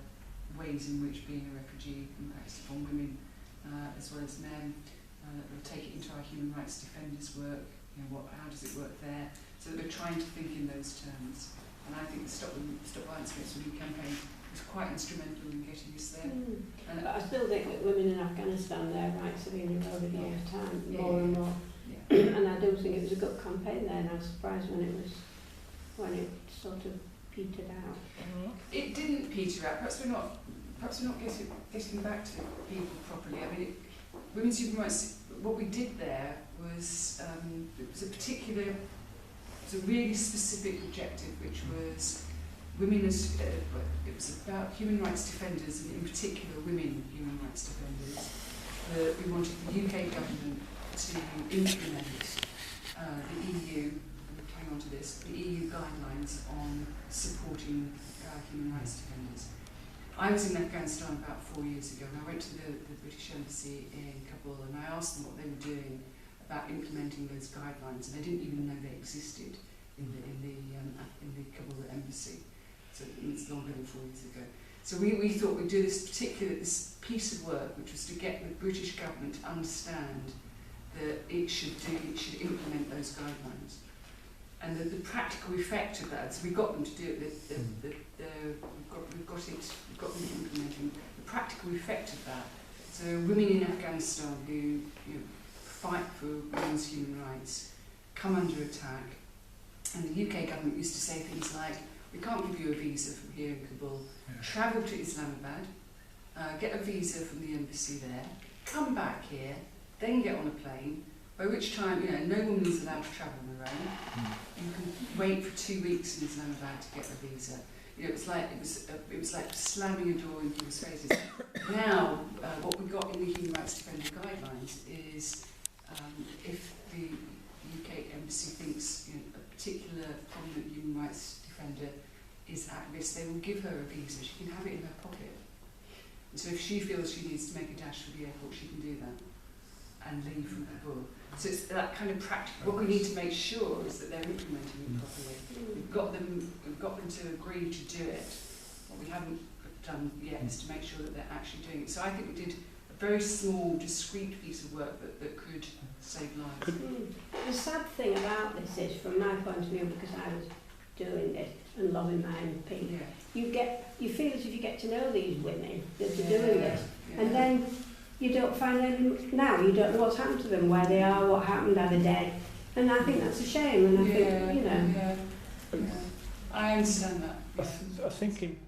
ways in which being a refugee impacts upon women as well as men. We'll take it into our human rights defenders' work. How does it work there? So that we're trying to think in those terms. And I think the Stop Violence Against Women campaign was quite instrumental in getting us there. But I still think that women in Afghanistan, their rights are being eroded all the time, more and more. Yeah. And I do think it was a good campaign there, and I was surprised when it sort of petered out. It didn't peter out. Perhaps we're not getting back to people properly. I mean, women's human rights. What we did there was it was a really specific objective, which was women as it was about human rights defenders, and in particular women human rights defenders. We wanted the UK government to implement the EU. Hang on to this, the EU guidelines on supporting human rights defenders. I was in Afghanistan about 4 years ago, and I went to the British Embassy in Kabul, and I asked them what they were doing about implementing those guidelines, and they didn't even know they existed in the Kabul Embassy. So it's longer than 4 years ago. So we thought we'd do this piece of work, which was to get the British government to understand that it should implement those guidelines. And the practical effect of that, so we got them to do it, we've got them implementing the practical effect of that. So women in Afghanistan who fight for women's human rights come under attack, and the UK government used to say things like, we can't give you a visa from here in Kabul, travel to Islamabad, get a visa from the embassy there, come back here, then get on a plane, by which time, no woman is allowed to travel on her own. You can wait for 2 weeks in Islamabad to get a visa. It was like slamming a door in people's faces. Now, what we got in the Human Rights Defender Guidelines is if the UK Embassy thinks a particular prominent human rights defender is at risk, they will give her a visa. She can have it in her pocket. And so if she feels she needs to make a dash for the airport, she can do that. and leave from people. So it's that kind of practical. What we need to make sure is that they're implementing it properly. We've got them to agree to do it. What we haven't done yet is to make sure that they're actually doing it. So I think we did a very small, discrete piece of work that could save lives. The sad thing about this is, from my point of view, because I was doing this and loving my MP, you feel as if you get to know these women that are doing this, and then you don't find any, now you don't know what's happened to them, where they are, what happened, are they dead? And I think that's a shame, and I think, you know. I understand that. I think in